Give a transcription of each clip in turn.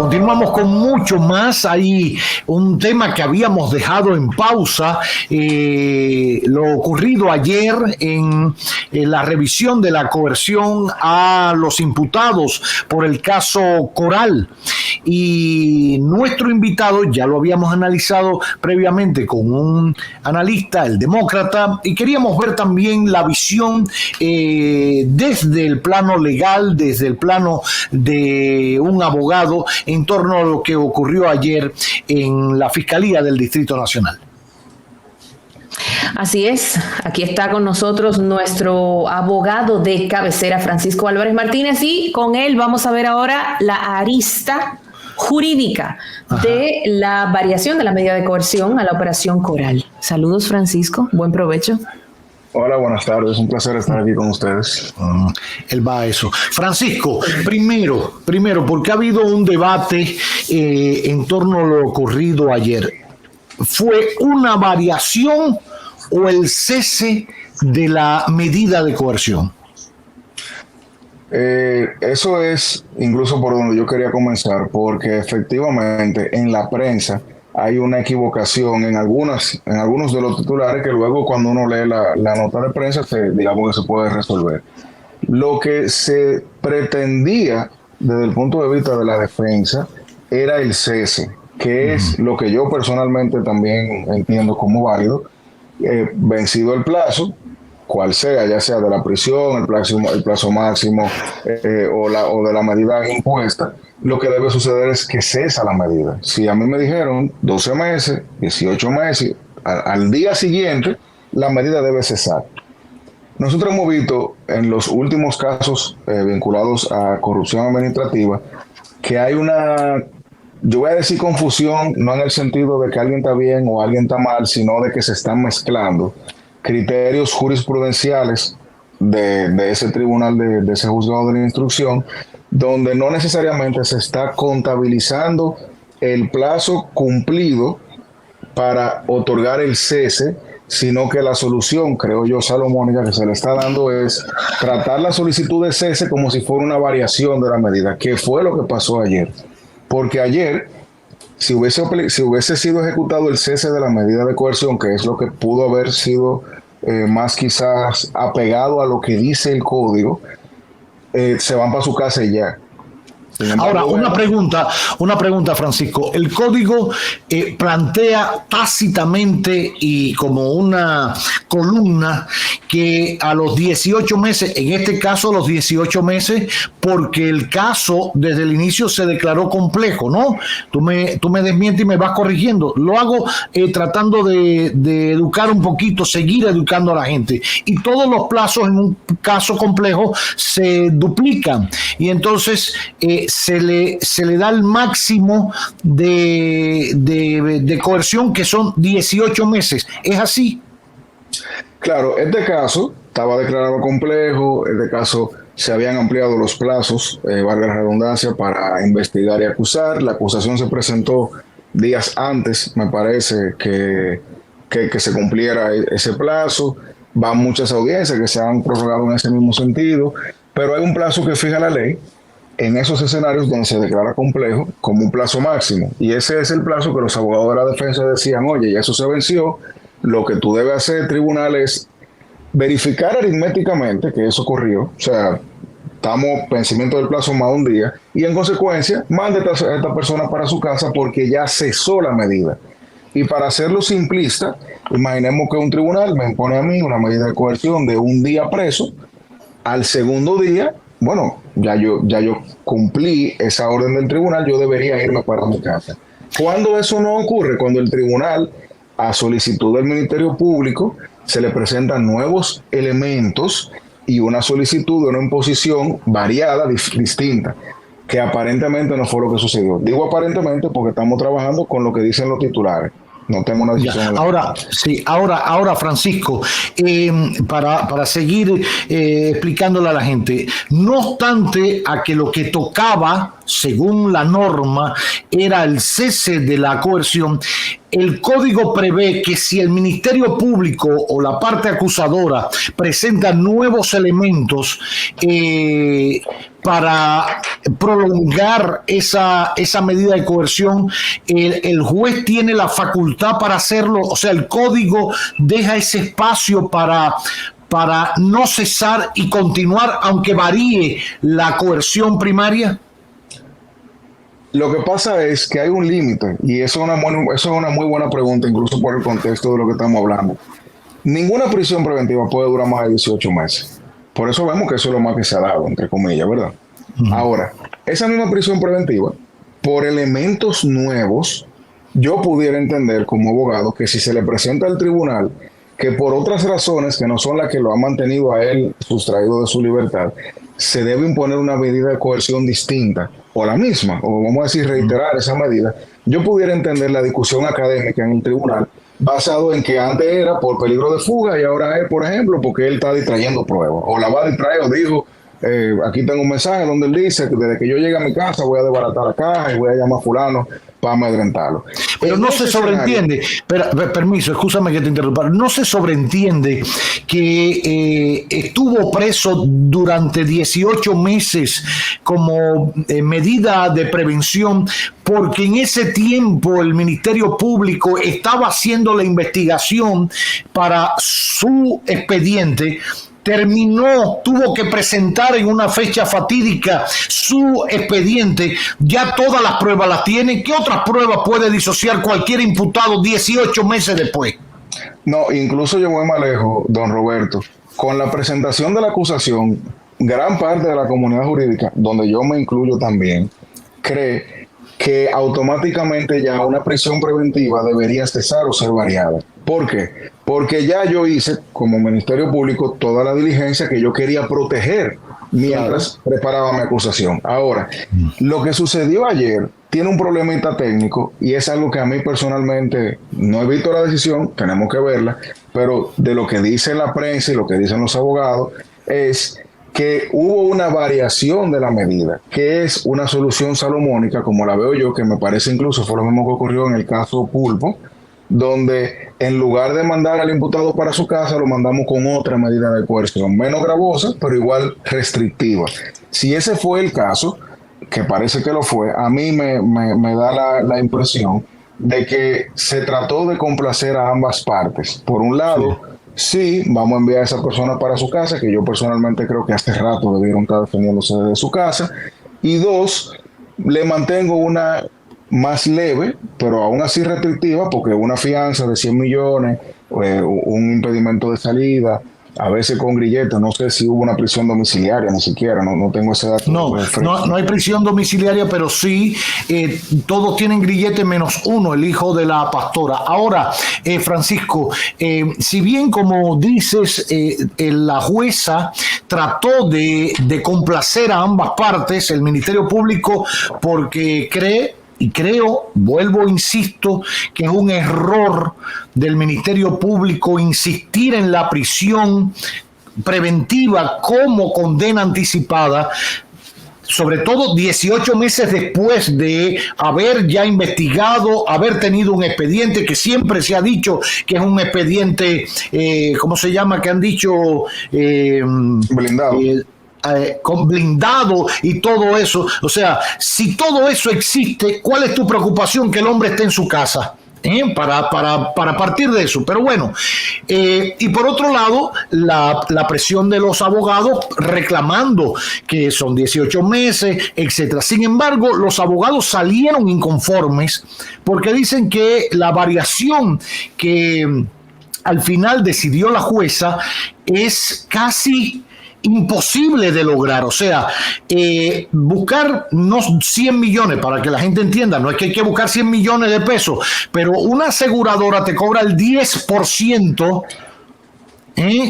Continuamos con mucho más. Hay un tema que habíamos dejado en pausa, lo ocurrido ayer en la revisión de la coerción a los imputados por el caso Coral. Y nuestro invitado, ya lo habíamos analizado previamente con un analista, el demócrata, y queríamos ver también la visión desde el plano legal, desde el plano de un abogado en torno a lo que ocurrió ayer en la Fiscalía del Distrito Nacional. Así es, aquí está con nosotros nuestro abogado de cabecera, Francisco Álvarez Martínez, y con él vamos a ver ahora la arista jurídica de la variación de la medida de coerción a la operación Coral. Saludos, Francisco, buen provecho. Hola, buenas tardes. Un placer estar aquí con ustedes. Él va a eso. Francisco, primero, porque ha habido un debate en torno a lo ocurrido ayer. ¿Fue una variación o el cese de la medida de coerción? Eso es incluso por donde yo quería comenzar, porque efectivamente en la prensa hay una equivocación en algunos de los titulares que luego cuando uno lee la nota de prensa, digamos que se puede resolver. Lo que se pretendía desde el punto de vista de la defensa era el cese, que es lo que yo personalmente también entiendo como válido, vencido el plazo, cual sea, ya sea de la prisión, el plazo máximo o de la medida impuesta. Lo que debe suceder es que cesa la medida. Si a mí me dijeron 12 meses, 18 meses, al día siguiente, la medida debe cesar. Nosotros hemos visto en los últimos casos vinculados a corrupción administrativa que hay una, yo voy a decir confusión, no en el sentido de que alguien está bien o alguien está mal, sino de que se están mezclando criterios jurisprudenciales de ese tribunal, de ese juzgado de la instrucción, donde no necesariamente se está contabilizando el plazo cumplido para otorgar el cese, sino que la solución, creo yo, salomónica, que se le está dando es tratar la solicitud de cese como si fuera una variación de la medida, que fue lo que pasó ayer. Porque ayer, si hubiese sido ejecutado el cese de la medida de coerción, que es lo que pudo haber sido más quizás apegado a lo que dice el código, se van para su casa y ya. Ahora, una pregunta, Francisco. El código plantea tácitamente y como una columna que a los 18 meses, en este caso los 18 meses, porque el caso desde el inicio se declaró complejo, ¿no? Tú me desmientes y me vas corrigiendo. Lo hago tratando de educar un poquito, seguir educando a la gente. Y todos los plazos en un caso complejo se duplican. Y entonces se le da el máximo de coerción, que son 18 meses. ¿Es así? Claro, este caso estaba declarado complejo, este caso se habían ampliado los plazos, valga la redundancia, para investigar y acusar. La acusación se presentó días antes, me parece, que se cumpliera ese plazo. Van muchas audiencias que se han prorrogado en ese mismo sentido, pero hay un plazo que fija la ley en esos escenarios donde se declara complejo como un plazo máximo. Y ese es el plazo que los abogados de la defensa decían: oye, ya eso se venció, lo que tú debes hacer, tribunal, es verificar aritméticamente que eso ocurrió, o sea, estamos vencimiento del plazo más un día, y en consecuencia, mande a esta persona para su casa porque ya cesó la medida. Y para hacerlo simplista, imaginemos que un tribunal me impone a mí una medida de coerción de un día preso. Al segundo día, bueno, ya yo cumplí esa orden del tribunal, yo debería irme para mi casa. Cuando eso no ocurre, cuando el tribunal, a solicitud del Ministerio Público, se le presentan nuevos elementos y una solicitud de una imposición variada, distinta, que aparentemente no fue lo que sucedió. Digo aparentemente porque estamos trabajando con lo que dicen los titulares. No tengo una decisión. Ahora, Francisco, para seguir explicándole a la gente, no obstante a que lo que tocaba, según la norma, era el cese de la coerción, el código prevé que si el Ministerio Público o la parte acusadora presenta nuevos elementos para prolongar esa medida de coerción, el juez tiene la facultad para hacerlo, o sea, el código deja ese espacio para no cesar y continuar aunque varíe la coerción primaria. Lo que pasa es que hay un límite, y eso es una muy buena pregunta, incluso por el contexto de lo que estamos hablando. Ninguna prisión preventiva puede durar más de 18 meses. Por eso vemos que eso es lo más que se ha dado, entre comillas, ¿verdad? Ahora, esa misma prisión preventiva, por elementos nuevos, yo pudiera entender como abogado que si se le presenta al tribunal que por otras razones que no son las que lo han mantenido a él sustraído de su libertad, se debe imponer una medida de coerción distinta o la misma, o vamos a decir reiterar esa medida, yo pudiera entender la discusión académica en el tribunal basado en que antes era por peligro de fuga y ahora es, por ejemplo, porque él está distrayendo pruebas, o la va a distraer, o dijo, aquí tengo un mensaje donde él dice que desde que yo llegue a mi casa voy a desbaratar la caja y voy a llamar a fulano para amedrentarlo. Pero no se sobreentiende, permiso, escúchame que te interrumpa, no se sobreentiende que estuvo preso durante 18 meses como medida de prevención, porque en ese tiempo el Ministerio Público estaba haciendo la investigación para su expediente. Tuvo que presentar en una fecha fatídica su expediente, ya todas las pruebas las tiene. ¿Qué otras pruebas puede disociar cualquier imputado 18 meses después? No, incluso yo voy más lejos, don Roberto. Con la presentación de la acusación, gran parte de la comunidad jurídica, donde yo me incluyo también, cree que automáticamente ya una prisión preventiva debería cesar o ser variada. ¿Por qué? Porque ya yo hice, como Ministerio Público, toda la diligencia que yo quería proteger mientras preparaba mi acusación. Ahora, lo que sucedió ayer tiene un problemita técnico y es algo que a mí personalmente no he visto la decisión, tenemos que verla, pero de lo que dice la prensa y lo que dicen los abogados es que hubo una variación de la medida, que es una solución salomónica, como la veo yo, que me parece incluso fue lo mismo que ocurrió en el caso Pulpo, donde en lugar de mandar al imputado para su casa, lo mandamos con otra medida de coerción, menos gravosa, pero igual restrictiva. Si ese fue el caso, que parece que lo fue, a mí me da la impresión de que se trató de complacer a ambas partes. Por un lado, sí, vamos a enviar a esa persona para su casa, que yo personalmente creo que hace rato debieron estar defendiéndose desde su casa. Y dos, le mantengo una más leve, pero aún así restrictiva, porque una fianza de 100 millones, un impedimento de salida, a veces con grillete, no sé si hubo una prisión domiciliaria, ni siquiera, no tengo ese dato. No hay prisión domiciliaria, pero sí, todos tienen grillete menos uno, el hijo de la pastora. Ahora, Francisco, si bien como dices, la jueza trató de complacer a ambas partes, el Ministerio Público, porque insisto, que es un error del Ministerio Público insistir en la prisión preventiva como condena anticipada, sobre todo 18 meses después de haber ya investigado, haber tenido un expediente que siempre se ha dicho que es un expediente, ¿cómo se llama? Que han dicho... blindado. Con blindado y todo eso. O sea, si todo eso existe, ¿cuál es tu preocupación que el hombre esté en su casa? Para partir de eso. Pero bueno, y por otro lado, la presión de los abogados reclamando que son 18 meses, etcétera. Sin embargo, los abogados salieron inconformes porque dicen que la variación que al final decidió la jueza es casi imposible de lograr. O sea, buscar no 100 millones, para que la gente entienda, no es que hay que buscar 100 millones de pesos, pero una aseguradora te cobra el 10%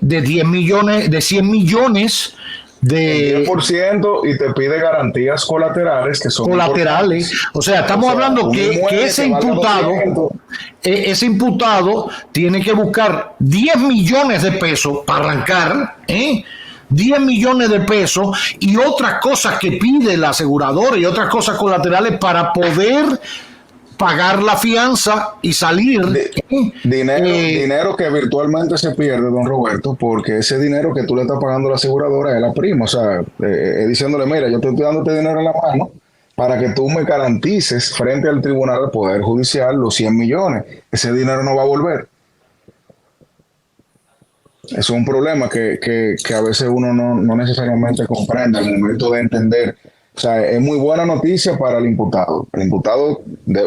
de 10 millones, de 100 millones de 10%, y te pide garantías colaterales que son colaterales. O sea, estamos hablando que ese imputado tiene que buscar 10 millones de pesos para arrancar, 10 millones de pesos y otras cosas que pide la aseguradora y otras cosas colaterales para pagar la fianza y salir. Dinero que virtualmente se pierde, don Roberto, porque ese dinero que tú le estás pagando a la aseguradora es la prima. O sea, diciéndole, mira, yo te estoy dando este dinero en la mano para que tú me garantices frente al Tribunal del Poder Judicial los 100 millones. Ese dinero no va a volver. Eso es un problema que a veces uno no necesariamente comprende al momento de entender. O sea, es muy buena noticia para el imputado. El imputado,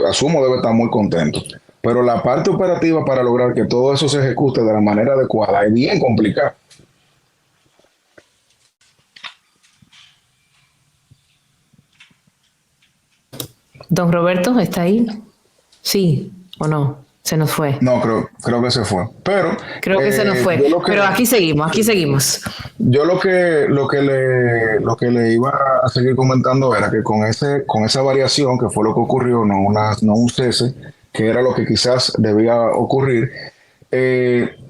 asumo, debe estar muy contento. Pero la parte operativa para lograr que todo eso se ejecute de la manera adecuada es bien complicada. Don Roberto, ¿está ahí? Sí o no, se nos fue. No, creo que se fue. Pero creo que se nos fue. Pero aquí seguimos. Yo lo que le iba a seguir comentando era que con esa variación, que fue lo que ocurrió, no un cese, que era lo que quizás debía ocurrir,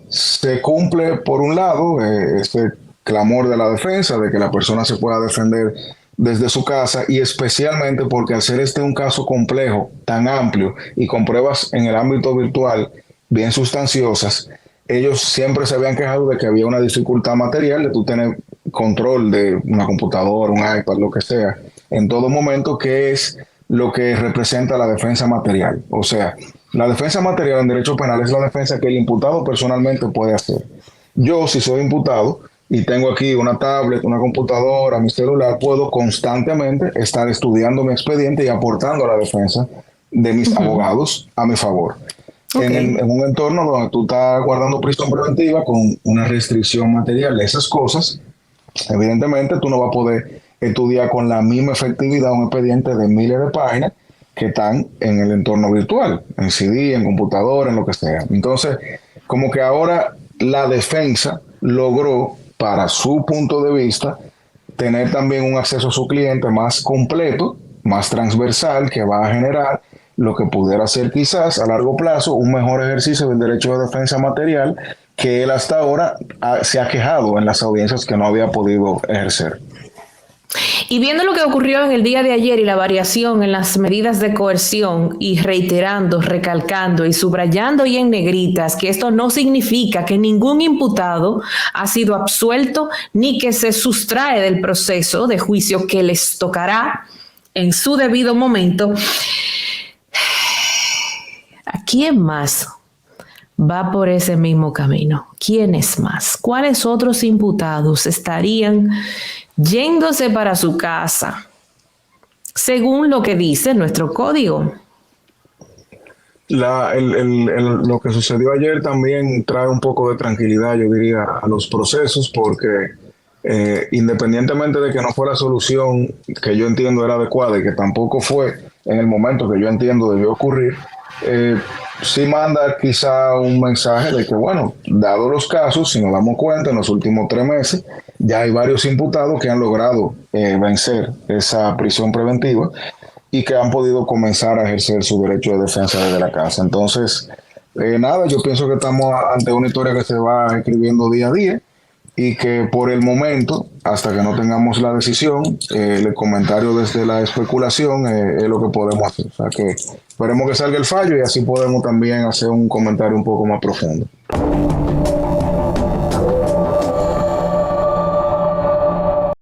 se cumple por un lado ese clamor de la defensa de que la persona se pueda defender desde su casa, y especialmente porque al ser un caso complejo, tan amplio y con pruebas en el ámbito virtual bien sustanciosas, ellos siempre se habían quejado de que había una dificultad material de tú tener control de una computadora, un iPad, lo que sea, en todo momento, que es lo que representa la defensa material. O sea, la defensa material en derecho penal es la defensa que el imputado personalmente puede hacer. Yo, si soy imputado y tengo aquí una tablet, una computadora, mi celular, puedo constantemente estar estudiando mi expediente y aportando a la defensa de mis abogados a mi favor. Okay. En un entorno donde tú estás guardando prisión preventiva con una restricción material de esas cosas, evidentemente tú no vas a poder estudiar con la misma efectividad un expediente de miles de páginas que están en el entorno virtual, en CD, en computadora, en lo que sea. Entonces, como que ahora la defensa logró, para su punto de vista, tener también un acceso a su cliente más completo, más transversal, que va a generar lo que pudiera ser quizás a largo plazo un mejor ejercicio del derecho de defensa material que él hasta ahora se ha quejado en las audiencias que no había podido ejercer. Y viendo lo que ocurrió en el día de ayer y la variación en las medidas de coerción, y reiterando, recalcando y subrayando y en negritas que esto no significa que ningún imputado ha sido absuelto ni que se sustrae del proceso de juicio que les tocará en su debido momento, ¿a quién más va por ese mismo camino? ¿Quiénes más? ¿Cuáles otros imputados estarían yéndose para su casa, según lo que dice nuestro código? Lo que sucedió ayer también trae un poco de tranquilidad, yo diría, a los procesos, porque independientemente de que no fue la solución que yo entiendo era adecuada y que tampoco fue en el momento que yo entiendo debió ocurrir, sí manda quizá un mensaje de que, bueno, dado los casos, si nos damos cuenta, en los últimos 3 meses ya hay varios imputados que han logrado vencer esa prisión preventiva y que han podido comenzar a ejercer su derecho de defensa desde la casa. Entonces, nada, yo pienso que estamos ante una historia que se va escribiendo día a día y que por el momento, hasta que no tengamos la decisión, el comentario desde la especulación es lo que podemos hacer. O sea que esperemos que salga el fallo y así podemos también hacer un comentario un poco más profundo.